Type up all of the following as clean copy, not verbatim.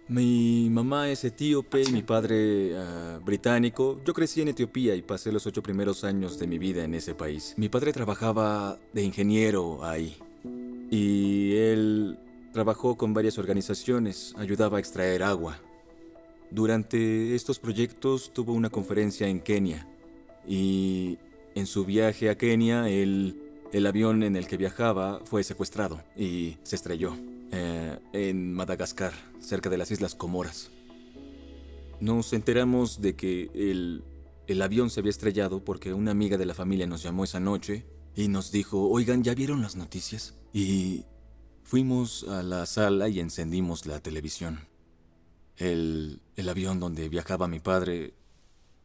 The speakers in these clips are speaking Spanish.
Mi mamá es etíope y mi padre británico. Yo crecí en Etiopía y pasé los 8 primeros años de mi vida en ese país. Mi padre trabajaba de ingeniero ahí y él trabajó con varias organizaciones, ayudaba a extraer agua. Durante estos proyectos tuvo una conferencia en Kenia y en su viaje a Kenia el avión en el que viajaba fue secuestrado y se estrelló en Madagascar, cerca de las Islas Comoras. Nos enteramos de que el avión se había estrellado porque una amiga de la familia nos llamó esa noche y nos dijo, oigan, ¿ya vieron las noticias? Y fuimos a la sala y encendimos la televisión. El avión donde viajaba mi padre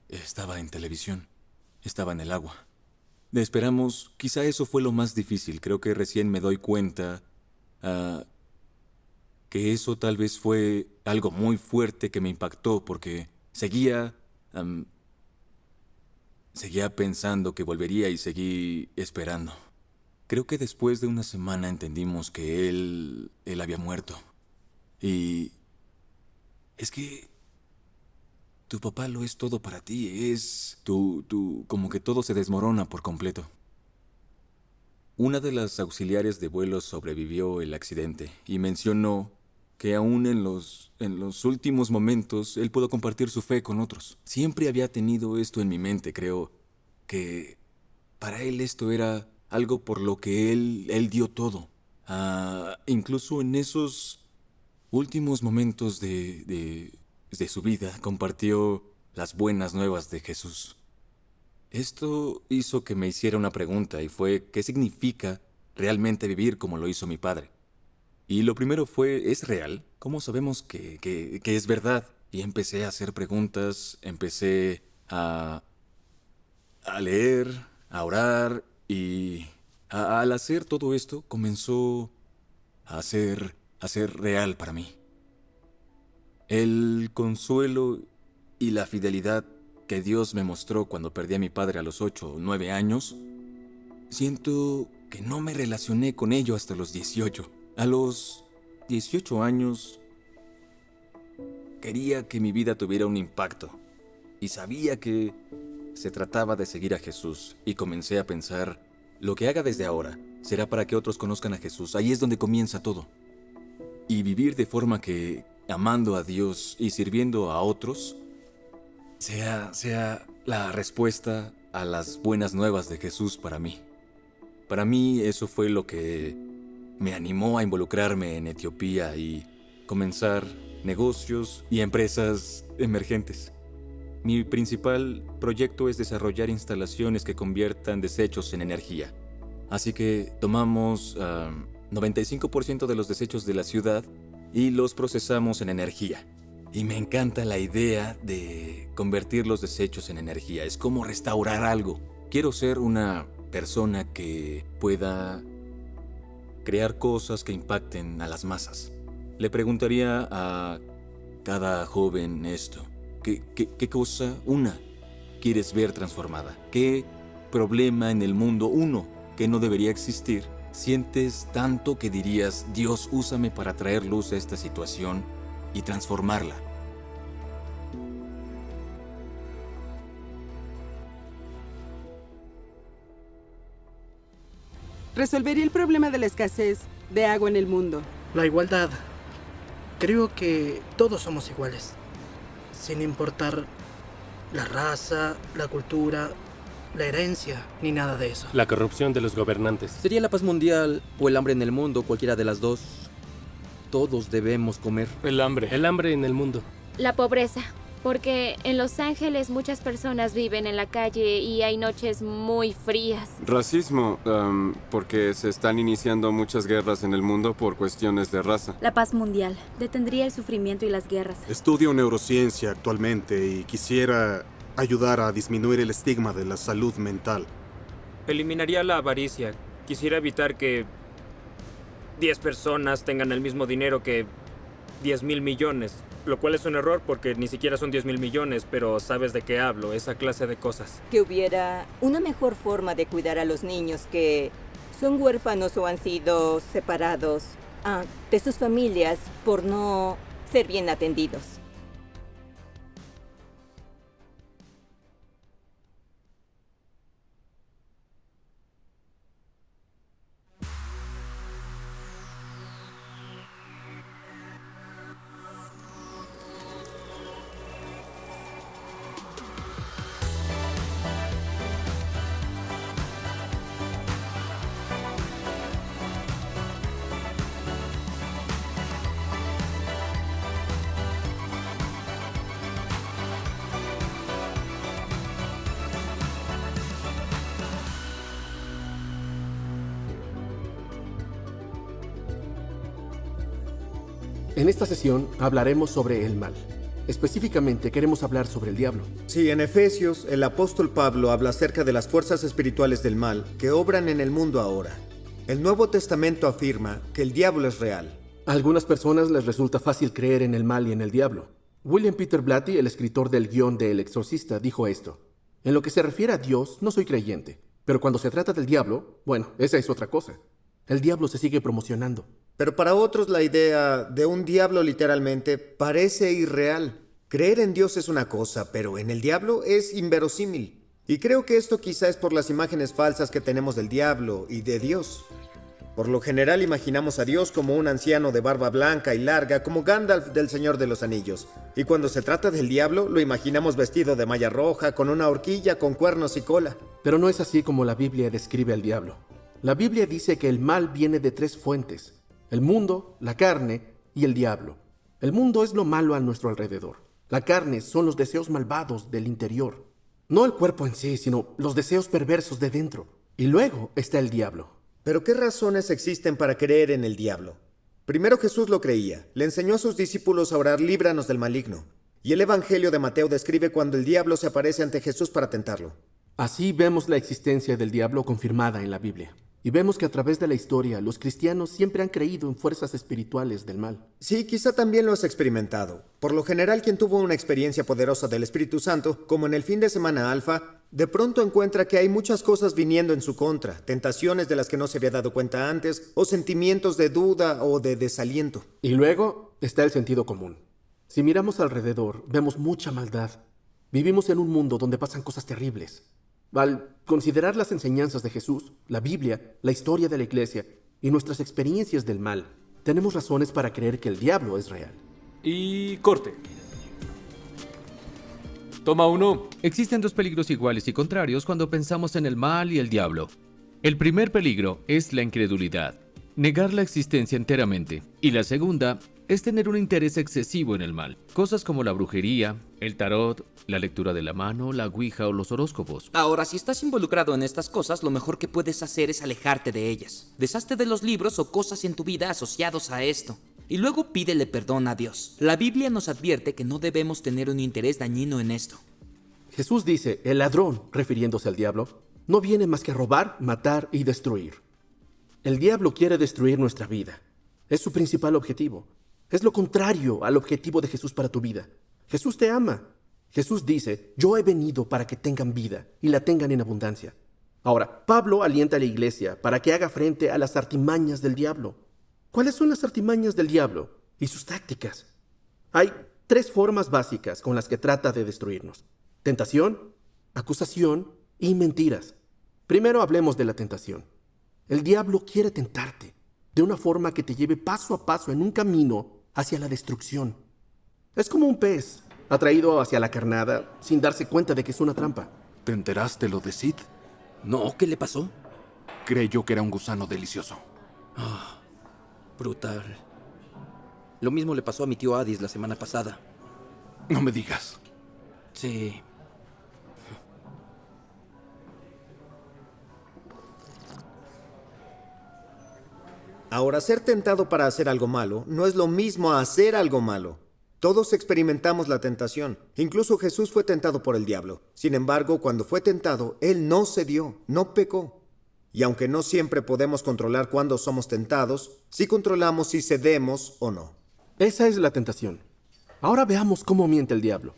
estaba en televisión, estaba en el agua. Esperamos, quizá eso fue lo más difícil. Creo que recién me doy cuenta que eso tal vez fue algo muy fuerte que me impactó porque seguía pensando que volvería y seguí esperando. Creo que después de una semana entendimos que él había muerto. Y es que tu papá lo es todo para ti, como que todo se desmorona por completo. Una de las auxiliares de vuelo sobrevivió el accidente y mencionó que aún en los últimos momentos él pudo compartir su fe con otros. Siempre había tenido esto en mi mente, creo que para él esto era algo por lo que él dio todo. Incluso en esos últimos momentos de su vida compartió las buenas nuevas de Jesús. Esto hizo que me hiciera una pregunta y fue, ¿qué significa realmente vivir como lo hizo mi padre? Y lo primero fue, ¿es real? ¿Cómo sabemos que es verdad? Y empecé a hacer preguntas, empecé a leer, a orar y al hacer todo esto comenzó a ser real para mí. El consuelo y la fidelidad que Dios me mostró cuando perdí a mi padre a los 8 o 9 años, siento que no me relacioné con ello hasta los 18. A los 18 años quería que mi vida tuviera un impacto y sabía que se trataba de seguir a Jesús y comencé a pensar, lo que haga desde ahora será para que otros conozcan a Jesús. Ahí es donde comienza todo. Y vivir de forma que, amando a Dios y sirviendo a otros, sea la respuesta a las buenas nuevas de Jesús para mí. Para mí eso fue lo que me animó a involucrarme en Etiopía y comenzar negocios y empresas emergentes. Mi principal proyecto es desarrollar instalaciones que conviertan desechos en energía. Así que tomamos 95% de los desechos de la ciudad y los procesamos en energía. Y me encanta la idea de convertir los desechos en energía. Es como restaurar algo. Quiero ser una persona que pueda crear cosas que impacten a las masas. Le preguntaría a cada joven esto. ¿Qué cosa, quieres ver transformada? ¿Qué problema en el mundo, que no debería existir, sientes tanto que dirías, Dios, úsame para traer luz a esta situación y transformarla? Resolvería el problema de la escasez de agua en el mundo. La igualdad. Creo que todos somos iguales, sin importar la raza, la cultura, la herencia, ni nada de eso. La corrupción de los gobernantes. Sería la paz mundial o el hambre en el mundo, cualquiera de las dos. Todos debemos comer. El hambre en el mundo. La pobreza, porque en Los Ángeles muchas personas viven en la calle y hay noches muy frías. Racismo, porque se están iniciando muchas guerras en el mundo por cuestiones de raza. La paz mundial detendría el sufrimiento y las guerras. Estudio neurociencia actualmente y quisiera ayudar a disminuir el estigma de la salud mental. Eliminaría la avaricia. Quisiera evitar que 10 personas tengan el mismo dinero que 10,000 millones. Lo cual es un error porque ni siquiera son 10,000 millones, pero sabes de qué hablo, esa clase de cosas. Que hubiera una mejor forma de cuidar a los niños que son huérfanos o han sido separados de sus familias por no ser bien atendidos. En esta sesión hablaremos sobre el mal. Específicamente queremos hablar sobre el diablo. Sí, en Efesios, el apóstol Pablo habla acerca de las fuerzas espirituales del mal que obran en el mundo ahora. El Nuevo Testamento afirma que el diablo es real. A algunas personas les resulta fácil creer en el mal y en el diablo. William Peter Blatty, el escritor del guión de El Exorcista, dijo esto: en lo que se refiere a Dios, no soy creyente, pero cuando se trata del diablo, bueno, esa es otra cosa. El diablo se sigue promocionando. Pero para otros la idea de un diablo literalmente parece irreal. Creer en Dios es una cosa, pero en el diablo es inverosímil. Y creo que esto quizá es por las imágenes falsas que tenemos del diablo y de Dios. Por lo general imaginamos a Dios como un anciano de barba blanca y larga, como Gandalf del Señor de los Anillos. Y cuando se trata del diablo, lo imaginamos vestido de malla roja, con una horquilla, con cuernos y cola. Pero no es así como la Biblia describe al diablo. La Biblia dice que el mal viene de 3 fuentes: el mundo, la carne y el diablo. El mundo es lo malo a nuestro alrededor. La carne son los deseos malvados del interior. No el cuerpo en sí, sino los deseos perversos de dentro. Y luego está el diablo. ¿Pero qué razones existen para creer en el diablo? Primero, Jesús lo creía. Le enseñó a sus discípulos a orar: líbranos del maligno. Y el Evangelio de Mateo describe cuando el diablo se aparece ante Jesús para tentarlo. Así vemos la existencia del diablo confirmada en la Biblia. Y vemos que a través de la historia, los cristianos siempre han creído en fuerzas espirituales del mal. Sí, quizá también lo has experimentado. Por lo general, quien tuvo una experiencia poderosa del Espíritu Santo, como en el fin de semana alfa, de pronto encuentra que hay muchas cosas viniendo en su contra, tentaciones de las que no se había dado cuenta antes, o sentimientos de duda o de desaliento. Y luego está el sentido común. Si miramos alrededor, vemos mucha maldad. Vivimos en un mundo donde pasan cosas terribles. Al considerar las enseñanzas de Jesús, la Biblia, la historia de la Iglesia y nuestras experiencias del mal, tenemos razones para creer que el diablo es real. Y corte. Toma 1. Existen 2 peligros iguales y contrarios cuando pensamos en el mal y el diablo. El primer peligro es la incredulidad, negar la existencia enteramente. Y la segunda es tener un interés excesivo en el mal. Cosas como la brujería, el tarot, la lectura de la mano, la ouija o los horóscopos. Ahora, si estás involucrado en estas cosas, lo mejor que puedes hacer es alejarte de ellas. Deshazte de los libros o cosas en tu vida asociados a esto. Y luego pídele perdón a Dios. La Biblia nos advierte que no debemos tener un interés dañino en esto. Jesús dice: el ladrón, refiriéndose al diablo, no viene más que a robar, matar y destruir. El diablo quiere destruir nuestra vida. Es su principal objetivo. Es lo contrario al objetivo de Jesús para tu vida. Jesús te ama. Jesús dice: yo he venido para que tengan vida y la tengan en abundancia. Ahora, Pablo alienta a la iglesia para que haga frente a las artimañas del diablo. ¿Cuáles son las artimañas del diablo y sus tácticas? Hay 3 formas básicas con las que trata de destruirnos: tentación, acusación y mentiras. Primero hablemos de la tentación. El diablo quiere tentarte de una forma que te lleve paso a paso en un camino hacia la destrucción. Es como un pez atraído hacia la carnada sin darse cuenta de que es una trampa. ¿Te enteraste lo de Sid? No, ¿qué le pasó? Creyó que era un gusano delicioso. Brutal. Lo mismo le pasó a mi tío Addis la semana pasada. No me digas. Sí. Ahora, ser tentado para hacer algo malo no es lo mismo a hacer algo malo. Todos experimentamos la tentación. Incluso Jesús fue tentado por el diablo. Sin embargo, cuando fue tentado, él no cedió, no pecó. Y aunque no siempre podemos controlar cuándo somos tentados, sí controlamos si cedemos o no. Esa es la tentación. Ahora veamos cómo miente el diablo.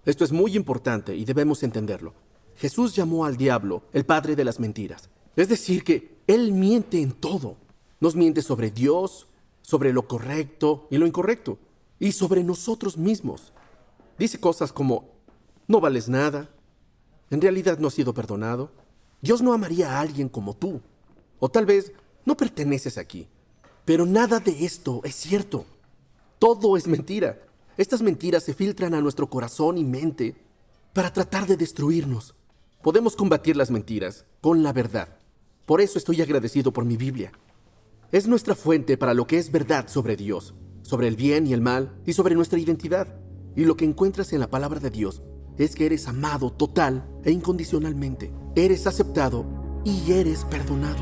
Esto es muy importante y debemos entenderlo. Jesús llamó al diablo el padre de las mentiras. Es decir, que él miente en todo. Nos miente sobre Dios, sobre lo correcto y lo incorrecto. y sobre nosotros mismos. Dice cosas como, no vales nada, en realidad no has sido perdonado, Dios no amaría a alguien como tú, o tal vez no perteneces aquí. Pero nada de esto es cierto. Todo es mentira. Estas mentiras se filtran a nuestro corazón y mente para tratar de destruirnos. Podemos combatir las mentiras con la verdad. Por eso estoy agradecido por mi Biblia. Es nuestra fuente para lo que es verdad sobre Dios, sobre el bien y el mal y sobre nuestra identidad. Y lo que encuentras en la palabra de Dios es que eres amado total e incondicionalmente. Eres aceptado y eres perdonado.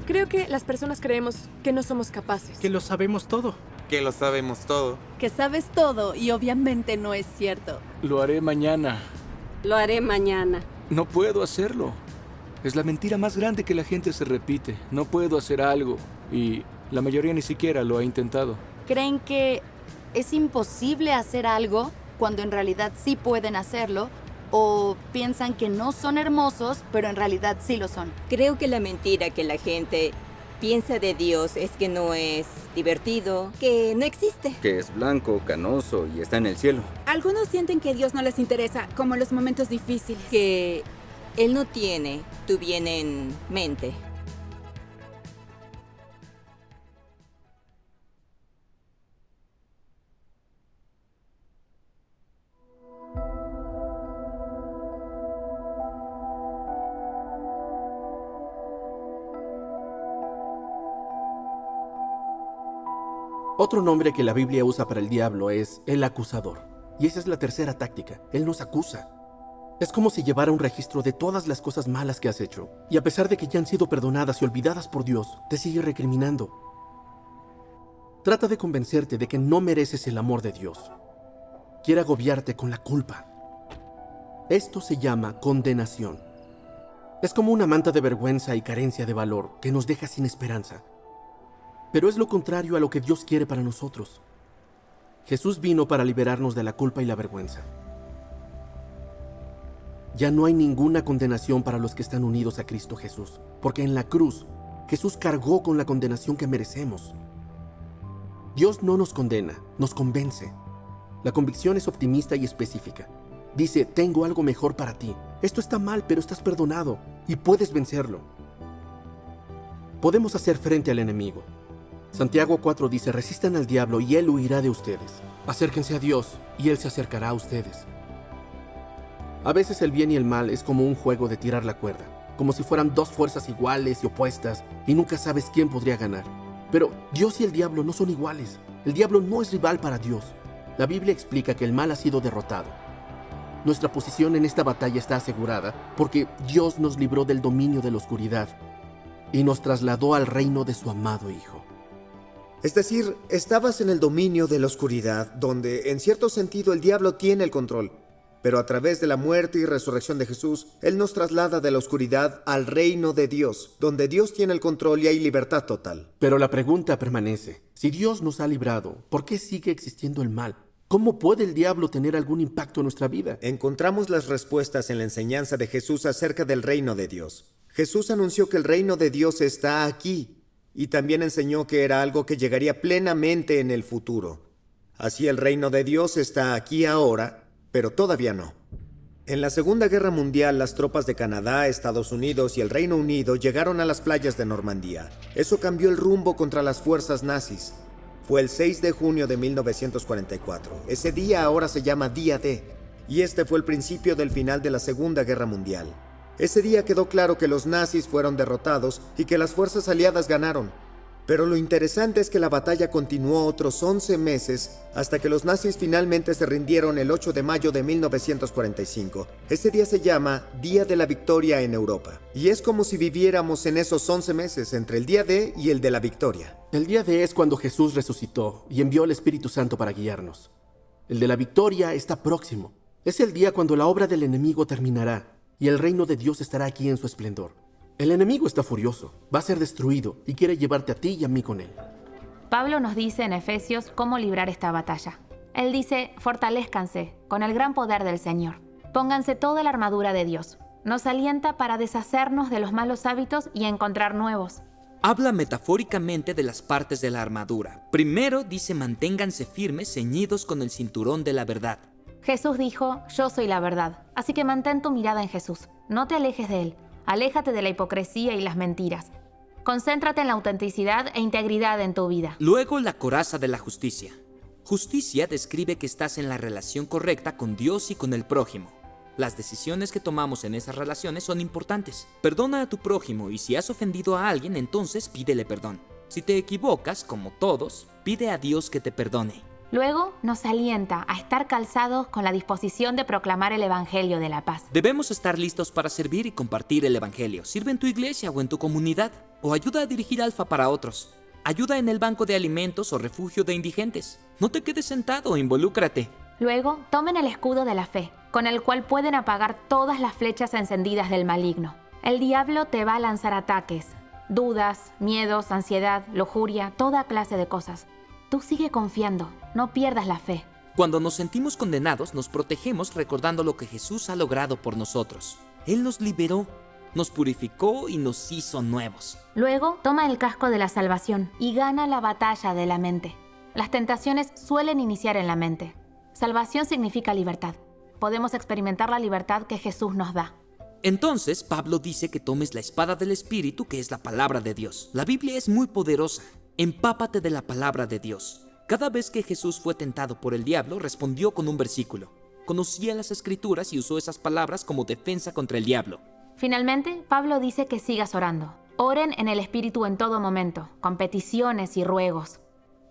Creo que las personas creemos que no somos capaces. Que lo sabemos todo. Que lo sabemos todo. Que sabes todo y obviamente no es cierto. Lo haré mañana. Lo haré mañana. No puedo hacerlo. Es la mentira más grande que la gente se repite. No puedo hacer algo. Y la mayoría ni siquiera lo ha intentado. ¿Creen que es imposible hacer algo cuando en realidad sí pueden hacerlo? ¿O piensan que no son hermosos, pero en realidad sí lo son? Creo que la mentira que la gente piensa de Dios es que no es divertido, que no existe. Que es blanco, canoso y está en el cielo. Algunos sienten que Dios no les interesa, como en los momentos difíciles. Que Él no tiene tu bien en mente. Otro nombre que la Biblia usa para el diablo es el acusador. Y esa es la tercera táctica. Él nos acusa. Es como si llevara un registro de todas las cosas malas que has hecho. Y a pesar de que ya han sido perdonadas y olvidadas por Dios, te sigue recriminando. Trata de convencerte de que no mereces el amor de Dios. Quiere agobiarte con la culpa. Esto se llama condenación. Es como una manta de vergüenza y carencia de valor que nos deja sin esperanza. Pero es lo contrario a lo que Dios quiere para nosotros. Jesús vino para liberarnos de la culpa y la vergüenza. Ya no hay ninguna condenación para los que están unidos a Cristo Jesús, porque en la cruz, Jesús cargó con la condenación que merecemos. Dios no nos condena, nos convence. La convicción es optimista y específica. Dice, tengo algo mejor para ti. Esto está mal, pero estás perdonado y puedes vencerlo. Podemos hacer frente al enemigo. Santiago 4 dice, resistan al diablo y él huirá de ustedes. Acérquense a Dios y él se acercará a ustedes. A veces el bien y el mal es como un juego de tirar la cuerda, como si fueran dos fuerzas iguales y opuestas y nunca sabes quién podría ganar. Pero Dios y el diablo no son iguales. El diablo no es rival para Dios. La Biblia explica que el mal ha sido derrotado. Nuestra posición en esta batalla está asegurada porque Dios nos libró del dominio de la oscuridad y nos trasladó al reino de su amado Hijo. Es decir, estabas en el dominio de la oscuridad, donde en cierto sentido el diablo tiene el control. Pero a través de la muerte y resurrección de Jesús, Él nos traslada de la oscuridad al reino de Dios, donde Dios tiene el control y hay libertad total. Pero la pregunta permanece, si Dios nos ha librado, ¿por qué sigue existiendo el mal? ¿Cómo puede el diablo tener algún impacto en nuestra vida? Encontramos las respuestas en la enseñanza de Jesús acerca del reino de Dios. Jesús anunció que el reino de Dios está aquí, y también enseñó que era algo que llegaría plenamente en el futuro. Así el reino de Dios está aquí ahora, pero todavía no. En la Segunda Guerra Mundial, las tropas de Canadá, Estados Unidos y el Reino Unido llegaron a las playas de Normandía. Eso cambió el rumbo contra las fuerzas nazis. Fue el 6 de junio de 1944. Ese día ahora se llama Día D, y este fue el principio del final de la Segunda Guerra Mundial. Ese día quedó claro que los nazis fueron derrotados y que las fuerzas aliadas ganaron. Pero lo interesante es que la batalla continuó otros 11 meses hasta que los nazis finalmente se rindieron el 8 de mayo de 1945. Ese día se llama Día de la Victoria en Europa. Y es como si viviéramos en esos 11 meses entre el Día D y el de la Victoria. El Día D es cuando Jesús resucitó y envió el Espíritu Santo para guiarnos. El de la Victoria está próximo. Es el día cuando la obra del enemigo terminará y el reino de Dios estará aquí en su esplendor. El enemigo está furioso, va a ser destruido y quiere llevarte a ti y a mí con él. Pablo nos dice en Efesios cómo librar esta batalla. Él dice, fortalézcanse con el gran poder del Señor. Pónganse toda la armadura de Dios, Nos alienta para deshacernos de los malos hábitos y encontrar nuevos. Habla metafóricamente de las partes de la armadura. Primero dice manténganse firmes, ceñidos con el cinturón de la verdad. Jesús dijo, yo soy la verdad, así que mantén tu mirada en Jesús. No te alejes de Él. Aléjate de la hipocresía y las mentiras. Concéntrate en la autenticidad e integridad en tu vida. Luego la coraza de la justicia. Justicia describe que estás en la relación correcta con Dios y con el prójimo. Las decisiones que tomamos en esas relaciones son importantes. Perdona a tu prójimo y si has ofendido a alguien, entonces pídele perdón. Si te equivocas, como todos, pide a Dios que te perdone. Luego nos alienta a estar calzados con la disposición de proclamar el Evangelio de la paz. Debemos estar listos para servir y compartir el Evangelio. Sirve en tu iglesia o en tu comunidad. O ayuda a dirigir Alfa para otros. Ayuda en el banco de alimentos o refugio de indigentes. No te quedes sentado, involúcrate. Luego, tomen el escudo de la fe, con el cual pueden apagar todas las flechas encendidas del maligno. El diablo te va a lanzar ataques, dudas, miedos, ansiedad, lujuria, toda clase de cosas. Tú sigue confiando, no pierdas la fe. Cuando nos sentimos condenados, nos protegemos recordando lo que Jesús ha logrado por nosotros. Él nos liberó, nos purificó y nos hizo nuevos. Luego, toma el casco de la salvación y gana la batalla de la mente. Las tentaciones suelen iniciar en la mente. Salvación significa libertad. Podemos experimentar la libertad que Jesús nos da. Entonces, Pablo dice que tomes la espada del Espíritu, que es la palabra de Dios. La Biblia es muy poderosa. Empápate de la palabra de Dios. Cada vez que Jesús fue tentado por el diablo, respondió con un versículo. Conocía las Escrituras y usó esas palabras como defensa contra el diablo. Finalmente, Pablo dice que sigas orando. Oren en el Espíritu en todo momento, con peticiones y ruegos.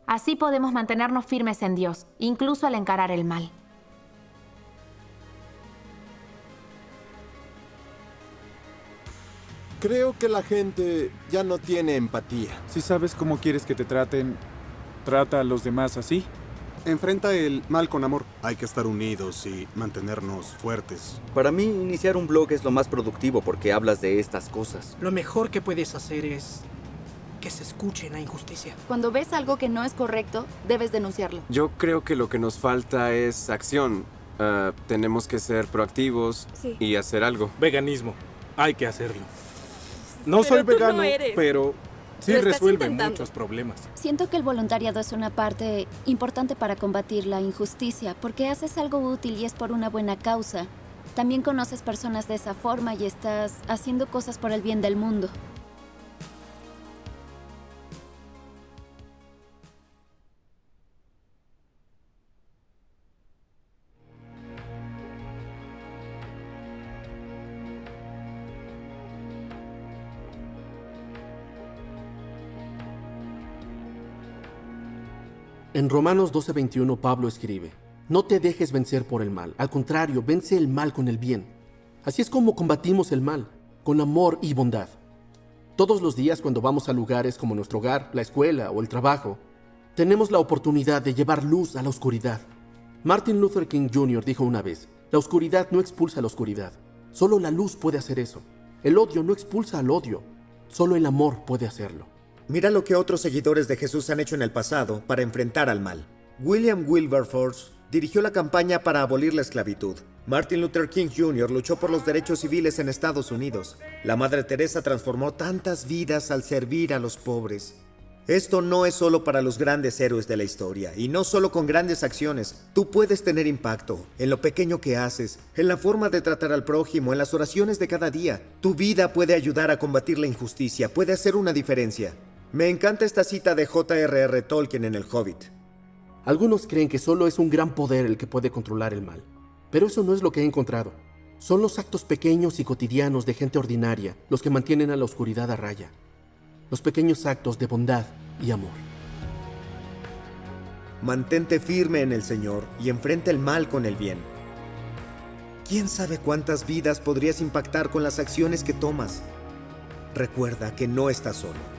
Así podemos mantenernos firmes en Dios, incluso al encarar el mal. Creo que la gente ya no tiene empatía. Si sabes cómo quieres que te traten, trata a los demás así. Enfrenta el mal con amor. Hay que estar unidos y mantenernos fuertes. Para mí, iniciar un blog es lo más productivo porque hablas de estas cosas. Lo mejor que puedes hacer es que se escuche la injusticia. Cuando ves algo que no es correcto, debes denunciarlo. Yo creo que lo que nos falta es acción. Tenemos que ser proactivos y hacer algo. Veganismo. Hay que hacerlo. No soy vegano, pero sí resuelve muchos problemas. Siento que el voluntariado es una parte importante para combatir la injusticia, porque haces algo útil y es por una buena causa. También conoces personas de esa forma y estás haciendo cosas por el bien del mundo. En Romanos 12:21 Pablo escribe, no te dejes vencer por el mal, al contrario, vence el mal con el bien. Así es como combatimos el mal, con amor y bondad. Todos los días cuando vamos a lugares como nuestro hogar, la escuela o el trabajo, tenemos la oportunidad de llevar luz a la oscuridad. Martin Luther King Jr. dijo una vez, la oscuridad no expulsa la oscuridad, solo la luz puede hacer eso. El odio no expulsa al odio, solo el amor puede hacerlo. Mira lo que otros seguidores de Jesús han hecho en el pasado para enfrentar al mal. William Wilberforce dirigió la campaña para abolir la esclavitud. Martin Luther King Jr. luchó por los derechos civiles en Estados Unidos. La Madre Teresa transformó tantas vidas al servir a los pobres. Esto no es solo para los grandes héroes de la historia, y no solo con grandes acciones. Tú puedes tener impacto en lo pequeño que haces, en la forma de tratar al prójimo, en las oraciones de cada día. Tu vida puede ayudar a combatir la injusticia, puede hacer una diferencia. Me encanta esta cita de J.R.R. Tolkien en El Hobbit. Algunos creen que solo es un gran poder el que puede controlar el mal, pero eso no es lo que he encontrado. Son los actos pequeños y cotidianos de gente ordinaria los que mantienen a la oscuridad a raya. Los pequeños actos de bondad y amor. Mantente firme en el Señor y enfrenta el mal con el bien. ¿Quién sabe cuántas vidas podrías impactar con las acciones que tomas? Recuerda que no estás solo.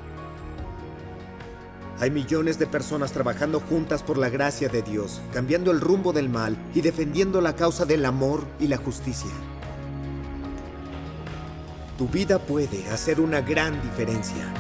Hay millones de personas trabajando juntas por la gracia de Dios, cambiando el rumbo del mal y defendiendo la causa del amor y la justicia. Tu vida puede hacer una gran diferencia.